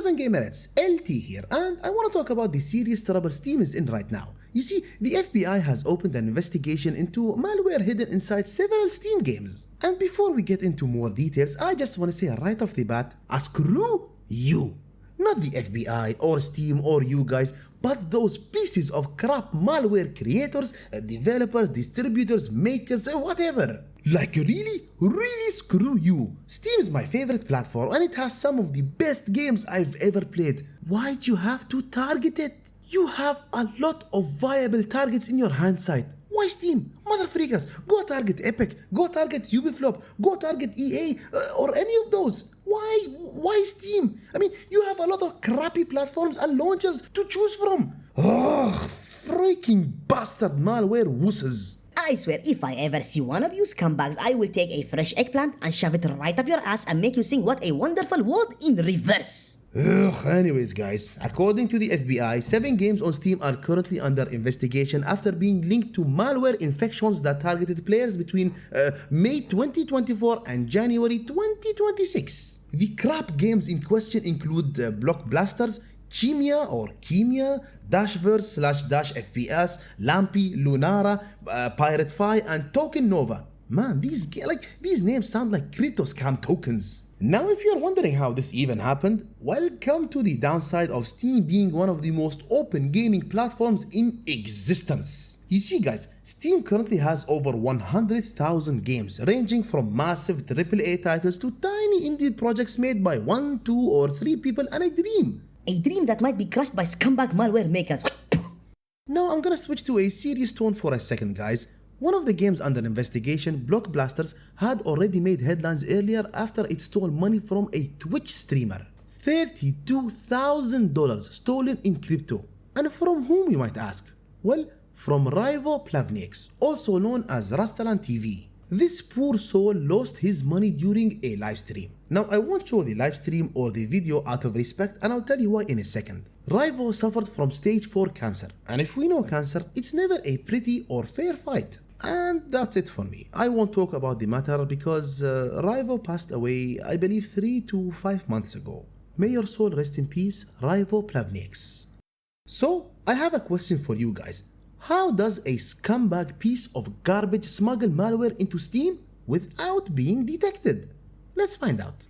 gamers and gamerettes, LT here, and I want to talk about the serious trouble Steam is in right now. You see, the FBI has opened an investigation into malware hidden inside several Steam games. And before we get into more details, I just want to say right off the bat, screw you. Not the FBI or Steam or you guys, but those pieces of crap malware creators, developers, distributors, makers, whatever. Like really screw you. Steam is my favorite platform and it has some of the best games I've ever played. Why'd you have to target it? You have a lot of viable targets in your hindsight. Why Steam? Mother freakers, go target Epic, go target Ubiflop, go target EA, or any of those. Why Steam? I mean, you have a lot of crappy platforms and launchers to choose from. Ugh, freaking bastard malware wusses. I swear, if I ever see one of you scumbags, I will take a fresh eggplant and shove it right up your ass and make you sing What a Wonderful World in reverse. Ugh, anyways guys, according to the FBI, 7 games on Steam are currently under investigation after being linked to malware infections that targeted players between May 2024 and January 2026. The crap games in question include BlockBlasters, Chemia, Dashverse /FPS, Lampy, Lunara, PirateFi, and Tokenova. Man, these names sound like crypto scam tokens. Now if you're wondering how this even happened, welcome to the downside of Steam being one of the most open gaming platforms in existence. You see guys, Steam currently has over 100,000 games ranging from massive AAA titles to tiny indie projects made by 1, 2 or 3 people and a dream. A dream that might be crushed by scumbag malware makers. Now I'm gonna switch to a serious tone for a second guys. One of the games under investigation, BlockBlasters, had already made headlines earlier after it stole money from a Twitch streamer. $32,000 stolen in crypto. And from whom you might ask? Well, from Rivo Plavnieks, also known as Rastalan TV. This poor soul lost his money during a live stream. Now I won't show the live stream or the video out of respect and I'll tell you why in a second. Rivo suffered from stage 4 cancer, and if we know cancer, it's never a pretty or fair fight. And that's it for me. I won't talk about the matter because Rivo passed away, I believe 3 to 5 months ago. May your soul rest in peace, Rivo Plavnieks. So, I have a question for you guys. How does a scumbag piece of garbage smuggle malware into Steam without being detected? Let's find out.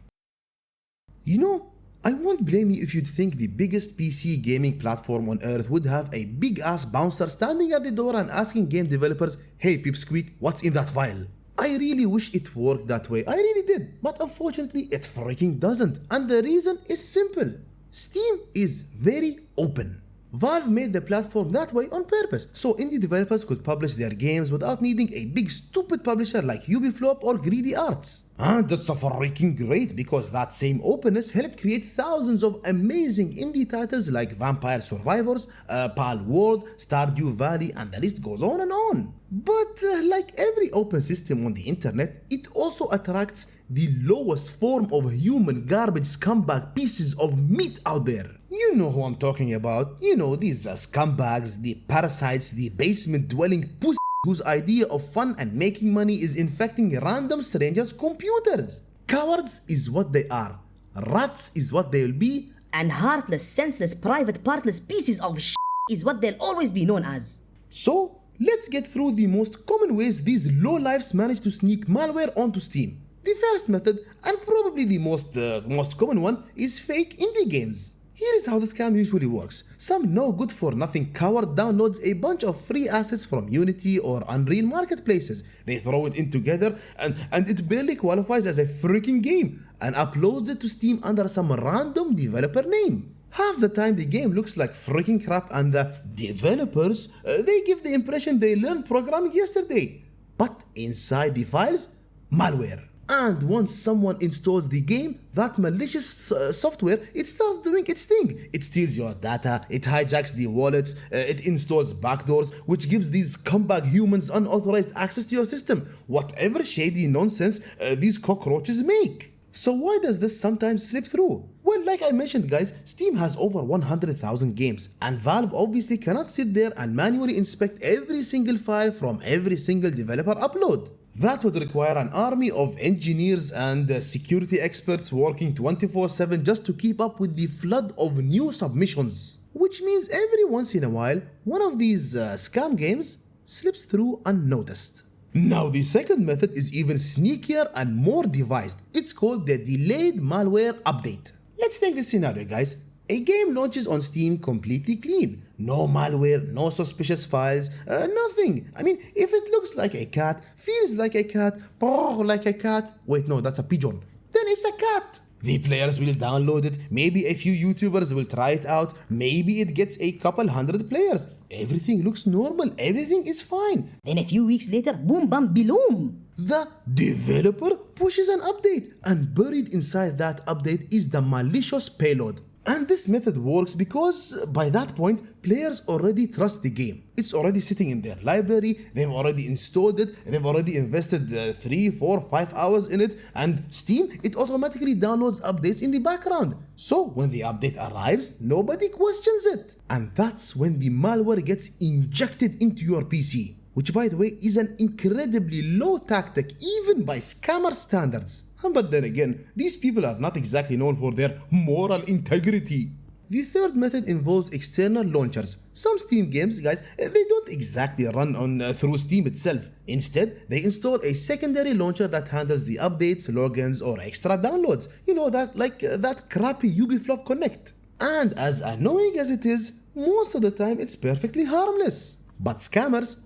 You know, I won't blame you if you'd think the biggest PC gaming platform on earth would have a big ass bouncer standing at the door and asking game developers, hey Pipsqueak, what's in that file? I really wish it worked that way, I really did, but unfortunately it freaking doesn't, and the reason is simple. Steam is very open. Valve made the platform that way on purpose, so indie developers could publish their games without needing a big stupid publisher like Ubiflop or Greedy Arts. And that's a freaking great, because that same openness helped create thousands of amazing indie titles like Vampire Survivors, Pal World, Stardew Valley, and the list goes on and on. But like every open system on the internet, it also attracts the lowest form of human garbage scumbag pieces of meat out there. You know who I'm talking about. You know, these scumbags, the parasites, the basement-dwelling pussy whose idea of fun and making money is infecting random strangers' computers. Cowards is what they are. Rats is what they'll be. And heartless, senseless, private, partless pieces of shit is what they'll always be known as. So, let's get through the most common ways these lowlifes manage to sneak malware onto Steam. The first method, and probably the most common one, is fake indie games. Here is how the scam usually works. Some no-good-for-nothing coward downloads a bunch of free assets from Unity or Unreal marketplaces. They throw it in together and it barely qualifies as a freaking game and uploads it to Steam under some random developer name. Half the time the game looks like freaking crap and the developers, they give the impression they learned programming yesterday. But inside the files, malware. And once someone installs the game, that malicious software, it starts doing its thing. It steals your data, it hijacks the wallets, it installs backdoors, which gives these scumbag humans unauthorized access to your system. Whatever shady nonsense these cockroaches make. So why does this sometimes slip through? Well, like I mentioned guys, Steam has over 100,000 games, and Valve obviously cannot sit there and manually inspect every single file from every single developer upload. That would require an army of engineers and security experts working 24/7 just to keep up with the flood of new submissions. Which means every once in a while, one of these scam games slips through unnoticed. Now the second method is even sneakier and more devised. It's called the delayed malware update. Let's take this scenario, guys. A game launches on Steam completely clean. No malware, no suspicious files, nothing. I mean, if it looks like a cat, feels like a cat, purrs like a cat, wait, no, that's a pigeon, then it's a cat. The players will download it, maybe a few YouTubers will try it out, maybe it gets a couple hundred players. Everything looks normal, everything is fine. Then a few weeks later, boom bam biloom. The developer pushes an update, and buried inside that update is the malicious payload. And this method works because by that point, players already trust the game. It's already sitting in their library, they've already installed it, they've already invested 3, 4, 5 hours in it, and Steam, it automatically downloads updates in the background. So when the update arrives, nobody questions it. And that's when the malware gets injected into your PC. Which, by the way, is an incredibly low tactic even by scammer standards. But then again, these people are not exactly known for their moral integrity. The third method involves external launchers. Some Steam games, guys, they don't exactly run on through Steam itself. Instead, they install a secondary launcher that handles the updates, logins, or extra downloads. You know, that crappy Ubiflop Connect. And as annoying as it is, most of the time it's perfectly harmless. But scammers,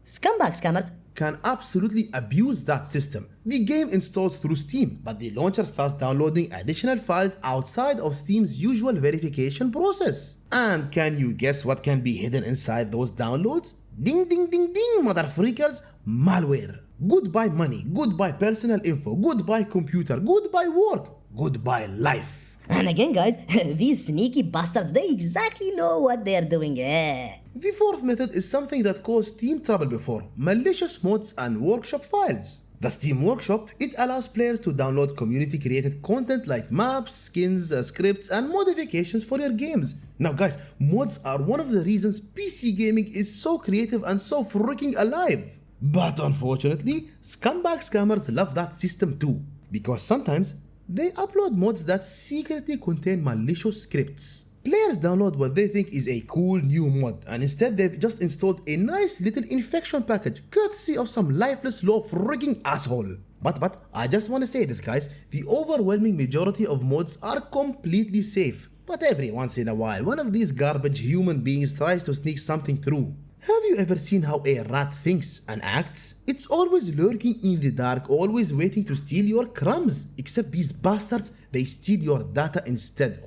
Scumbag scammers, can absolutely abuse that system. The game installs through Steam, but the launcher starts downloading additional files outside of Steam's usual verification process. And can you guess what can be hidden inside those downloads? Ding ding ding ding, mother freakers, malware. Goodbye money, goodbye personal info, goodbye computer, goodbye work, goodbye life. And again, guys, these sneaky bastards, they exactly know what they're doing. The fourth method is something that caused Steam trouble before: malicious mods and workshop files. The Steam Workshop, it allows players to download community-created content like maps, skins, scripts, and modifications for your games. Now guys, mods are one of the reasons PC gaming is so creative and so freaking alive. But unfortunately, scumbag scammers love that system too, because sometimes they upload mods that secretly contain malicious scripts. Players download what they think is a cool new mod, and instead they've just installed a nice little infection package courtesy of some lifeless low frigging asshole. But I just want to say this, guys, the overwhelming majority of mods are completely safe. But every once in a while, one of these garbage human beings tries to sneak something through. Have you ever seen how a rat thinks and acts? It's always lurking in the dark, always waiting to steal your crumbs. Except these bastards, they steal your data instead.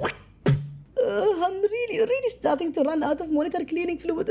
I'm really starting to run out of monitor cleaning fluid.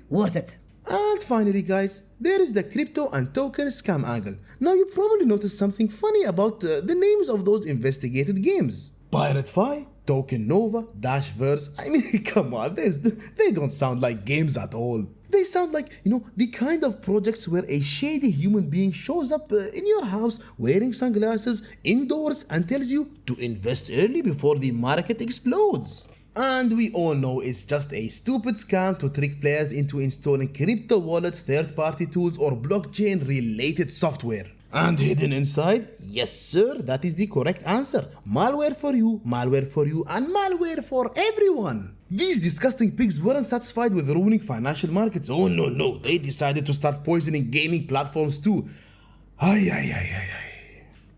Worth it. And finally, guys, there is the crypto and token scam angle. Now you probably noticed something funny about the names of those investigated games. PirateFi, Tokenova, Dashverse. I mean, come on, they don't sound like games at all. They sound like, the kind of projects where a shady human being shows up in your house wearing sunglasses indoors and tells you to invest early before the market explodes. And we all know it's just a stupid scam to trick players into installing crypto wallets, third-party tools, or blockchain-related software. And hidden inside, yes sir, that is the correct answer. Malware for you, and malware for everyone. These disgusting pigs weren't satisfied with ruining financial markets. Oh no, they decided to start poisoning gaming platforms too. Ay.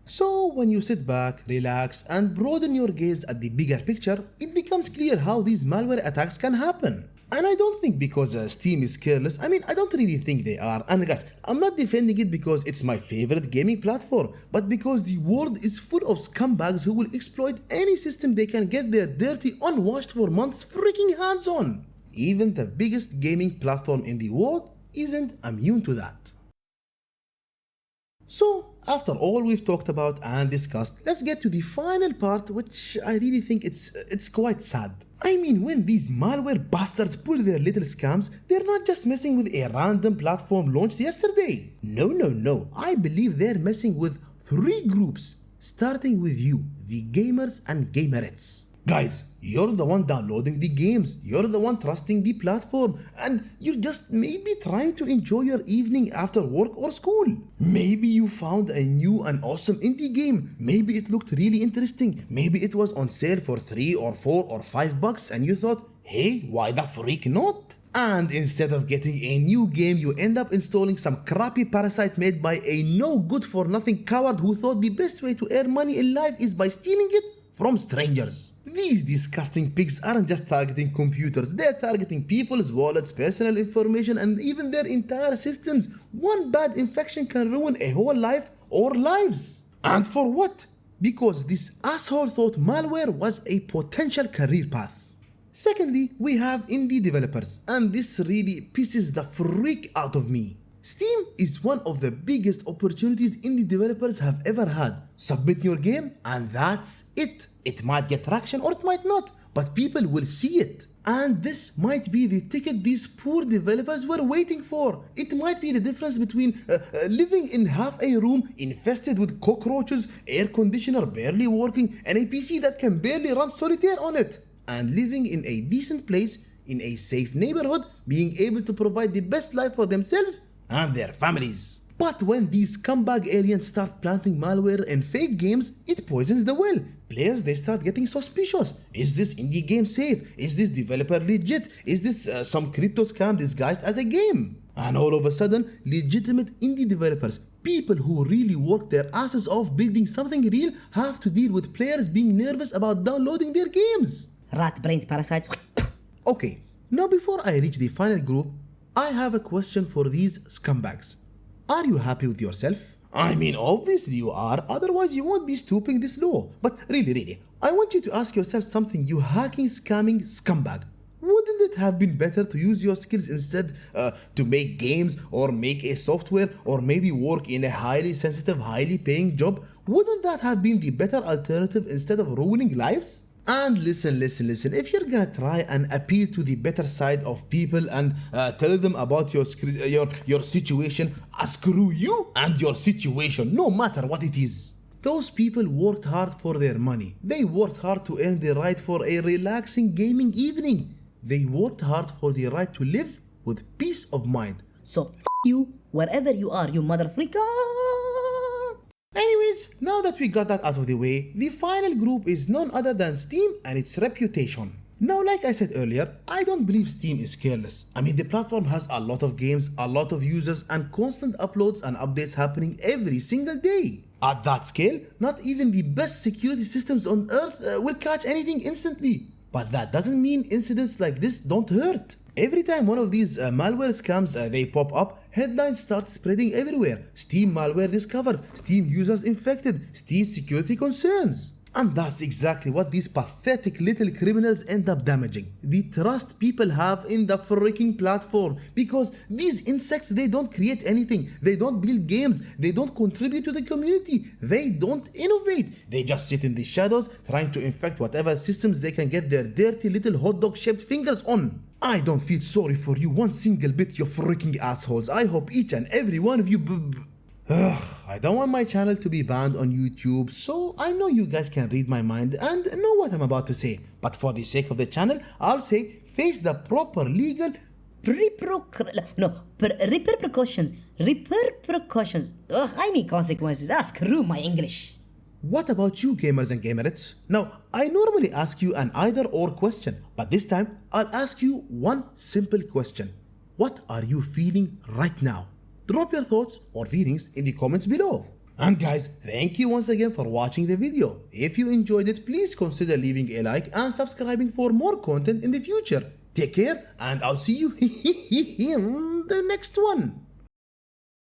So when you sit back, relax, and broaden your gaze at the bigger picture, it becomes clear how these malware attacks can happen. And I don't think because Steam is careless. I mean, I don't really think they are. And guys, I'm not defending it because it's my favorite gaming platform, but because the world is full of scumbags who will exploit any system they can get their dirty, unwashed for months freaking hands on. Even the biggest gaming platform in the world isn't immune to that. So, after all we've talked about and discussed, let's get to the final part, which I really think it's quite sad. I mean, when these malware bastards pull their little scams, they're not just messing with a random platform launched yesterday. No. I believe they're messing with 3 groups, starting with you, the gamers and gamerettes. Guys, you're the one downloading the games, you're the one trusting the platform, and you're just maybe trying to enjoy your evening after work or school. Maybe you found a new and awesome indie game. Maybe it looked really interesting. Maybe it was on sale for $3 or $4 or $5 and you thought, hey, why the freak not? And instead of getting a new game, you end up installing some crappy parasite made by a no good for nothing coward who thought the best way to earn money in life is by stealing it from strangers. These disgusting pigs aren't just targeting computers, they're targeting people's wallets, personal information, and even their entire systems. One bad infection can ruin a whole life or lives. And for what? Because this asshole thought malware was a potential career path. Secondly, we have indie developers, and this really pisses the freak out of me. Steam is one of the biggest opportunities indie developers have ever had. Submit your game and that's it. It might get traction or it might not, but people will see it. And this might be the ticket these poor developers were waiting for. It might be the difference between living in half a room infested with cockroaches, air conditioner barely working, and a PC that can barely run solitaire on it, and living in a decent place, in a safe neighborhood, being able to provide the best life for themselves and their families. But when these scumbag aliens start planting malware and fake games, it poisons the well. Players, they start getting suspicious. Is this indie game safe? Is this developer legit? Is this some crypto scam disguised as a game? And all of a sudden, legitimate indie developers, people who really work their asses off building something real, have to deal with players being nervous about downloading their games. Rat-brained parasites. Okay, now before I reach the final group, I have a question for these scumbags. Are you happy with yourself? I mean, obviously you are, otherwise you won't be stooping this low. But really, I want you to ask yourself something, you hacking, scamming scumbag. Wouldn't it have been better to use your skills instead to make games or make a software or maybe work in a highly sensitive, highly paying job? Wouldn't that have been the better alternative instead of ruining lives? And listen, if you're gonna try and appeal to the better side of people and tell them about your situation, screw you and your situation, no matter what it is. Those people worked hard for their money. They worked hard to earn the right for a relaxing gaming evening. They worked hard for the right to live with peace of mind. So you, wherever you are, you mother freaker. Anyways, now that we got that out of the way, the final group is none other than Steam and its reputation. Now, like I said earlier, I don't believe Steam is careless. I mean, the platform has a lot of games, a lot of users, and constant uploads and updates happening every single day. At that scale, not even the best security systems on earth will catch anything instantly. But that doesn't mean incidents like this don't hurt. Every time one of these malware scams they pop up, headlines start spreading everywhere. Steam malware discovered, Steam users infected, Steam security concerns. And that's exactly what these pathetic little criminals end up damaging. The trust people have in the freaking platform. Because these insects, they don't create anything. They don't build games. They don't contribute to the community. They don't innovate. They just sit in the shadows trying to infect whatever systems they can get their dirty little hot dog shaped fingers on. I don't feel sorry for you one single bit, you freaking assholes. I hope each and every one of you I don't want my channel to be banned on YouTube, so I know you guys can read my mind and know what I'm about to say. But for the sake of the channel, I'll say face the proper legal repercussions. I mean consequences. Screw my English. What about you, gamers and gamerettes? Now, I normally ask you an either or question, but this time I'll ask you one simple question. What are you feeling right now? Drop your thoughts or feelings in the comments below. And guys, thank you once again for watching the video. If you enjoyed it, please consider leaving a like and subscribing for more content in the future. Take care and I'll see you in the next one.